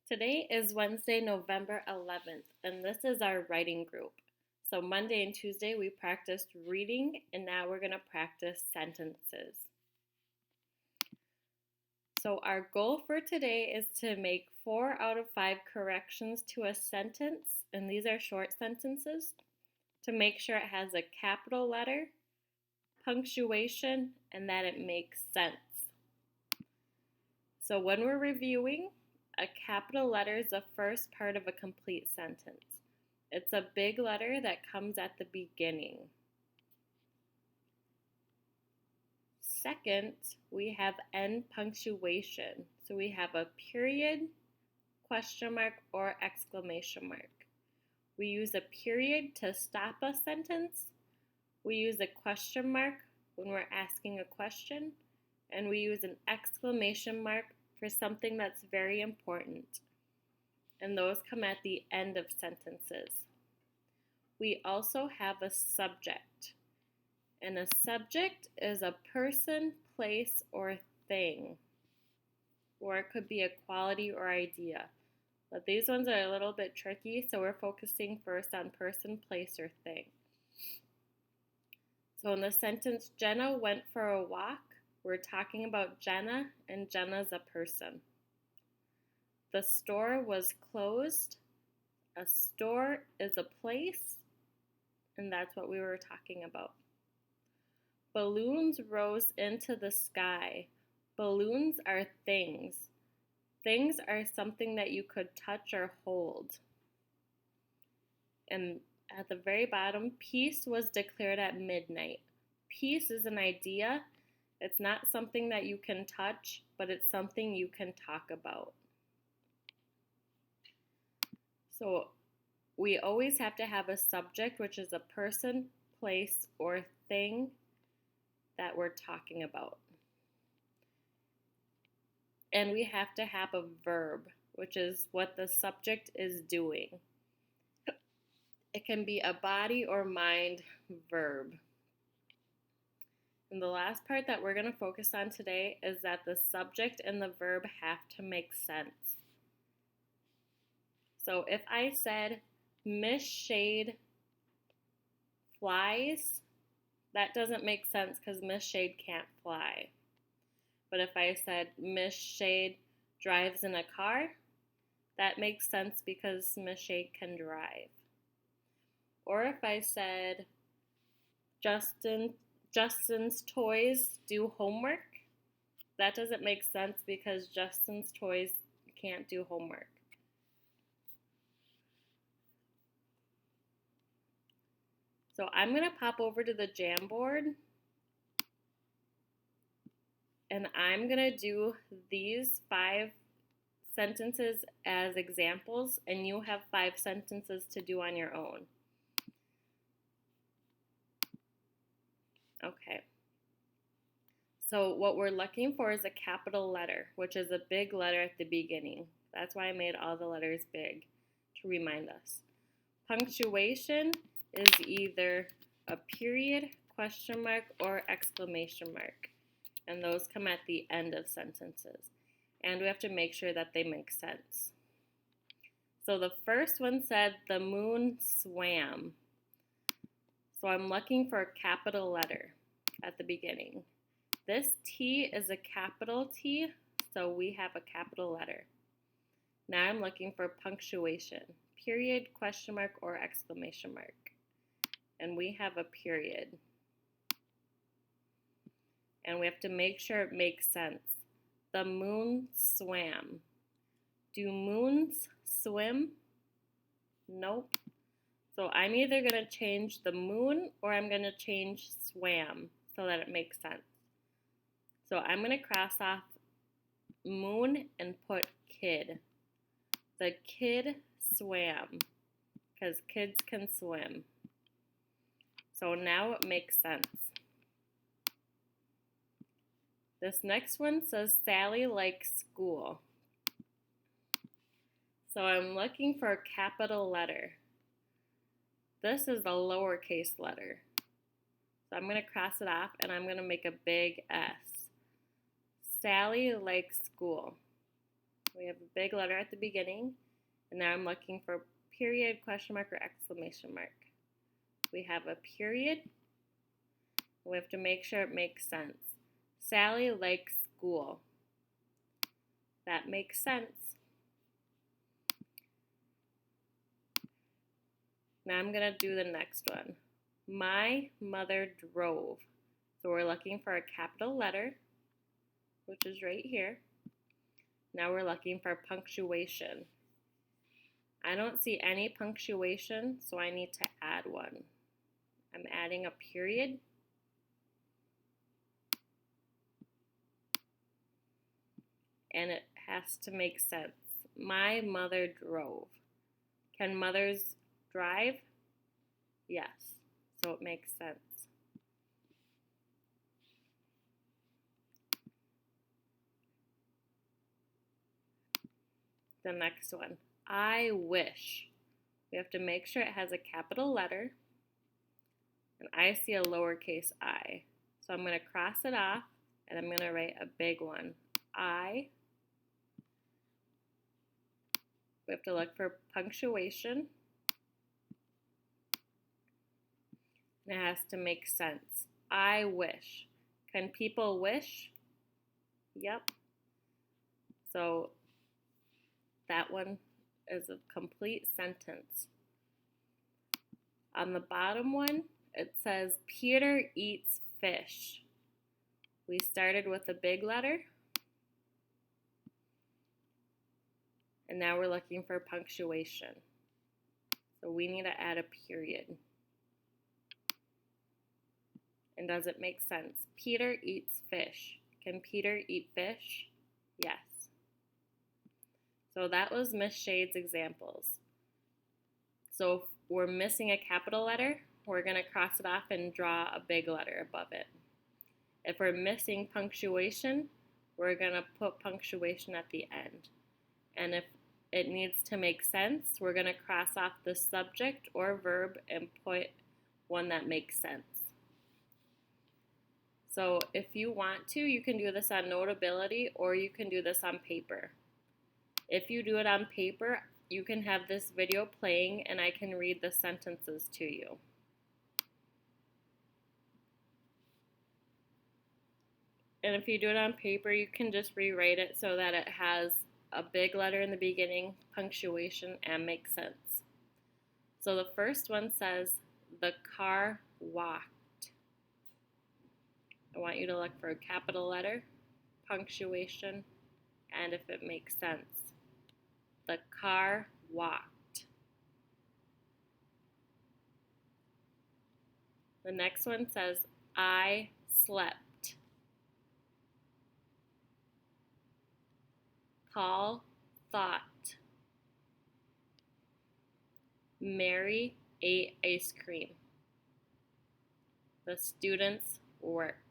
Today is Wednesday, November 11th, and this is our writing group. So, Monday and Tuesday we practiced reading, and now we're going to practice sentences. So, our goal for today is to make 4 out of 5 corrections to a sentence, and these are short sentences, to make sure it has a capital letter, punctuation, and that it makes sense. So, when we're reviewing, a capital letter is the first part of a complete sentence. It's a big letter that comes at the beginning. Second, we have end punctuation. So we have a period, question mark, or exclamation mark. We use a period to stop a sentence. We use a question mark when we're asking a question. And we use an exclamation mark for something that's very important. And those come at the end of sentences. We also have a subject. And a subject is a person, place, or thing. Or it could be a quality or idea. But these ones are a little bit tricky, so we're focusing first on person, place, or thing. So in the sentence, Jenna went for a walk, we're talking about Jenna, and Jenna's a person. The store was closed. A store is a place, and that's what we were talking about. Balloons rose into the sky. Balloons are things. Things are something that you could touch or hold. And at the very bottom, peace was declared at midnight. Peace is an idea. It's not something that you can touch, but it's something you can talk about. So we always have to have a subject, which is a person, place, or thing that we're talking about. And we have to have a verb, which is what the subject is doing. It can be a body or mind verb. And the last part that we're going to focus on today is that the subject and the verb have to make sense. So if I said, Miss Shade flies, that doesn't make sense because Miss Shade can't fly. But if I said, Miss Shade drives in a car, that makes sense because Miss Shade can drive. Or if I said, Justin's toys do homework, that doesn't make sense because Justin's toys can't do homework. So I'm going to pop over to the Jamboard, and I'm going to do these 5 sentences as examples, and you have 5 sentences to do on your own. Okay. So what we're looking for is a capital letter, which is a big letter at the beginning. That's why I made all the letters big, to remind us. Punctuation is either a period, question mark, or exclamation mark. And those come at the end of sentences. And we have to make sure that they make sense. So the first one said, the moon swam. So I'm looking for a capital letter at the beginning. This T is a capital T, so we have a capital letter. Now I'm looking for punctuation, period, question mark, or exclamation mark. And we have a period. And we have to make sure it makes sense. The moon swam. Do moons swim? Nope. So I'm either going to change the moon or I'm going to change swam so that it makes sense. So I'm going to cross off moon and put kid. The kid swam because kids can swim. So now it makes sense. This next one says Sally likes school. So I'm looking for a capital letter. This is a lowercase letter. So I'm going to cross it off and I'm going to make a big S. Sally likes school. We have a big letter at the beginning, and now I'm looking for period, question mark, or exclamation mark. We have a period. We have to make sure it makes sense. Sally likes school. That makes sense. Now I'm going to do the next one. My mother drove. So we're looking for a capital letter, which is right here. Now we're looking for punctuation. I don't see any punctuation, so I need to add one. I'm adding a period. And it has to make sense. My mother drove. Can mothers drive? Yes, so it makes sense. The next one, I wish. We have to make sure it has a capital letter, and I see a lowercase I. So I'm going to cross it off, and I'm going to write a big one. I. We have to look for punctuation. And it has to make sense. I wish. Can people wish? Yep. So that one is a complete sentence. On the bottom one, it says Peter eats fish. We started with a big letter. And now we're looking for punctuation. So we need to add a period. And does it make sense? Peter eats fish. Can Peter eat fish? Yes. So that was Miss Shade's examples. So if we're missing a capital letter, we're going to cross it off and draw a big letter above it. If we're missing punctuation, we're going to put punctuation at the end. And if it needs to make sense, we're going to cross off the subject or verb and put one that makes sense. So if you want to, you can do this on Notability or you can do this on paper. If you do it on paper, you can have this video playing and I can read the sentences to you. And if you do it on paper, you can just rewrite it so that it has a big letter in the beginning, punctuation, and makes sense. So the first one says, the car walked. I want you to look for a capital letter, punctuation, and if it makes sense. The car walked. The next one says, I slept. Paul thought. Mary ate ice cream. The students worked.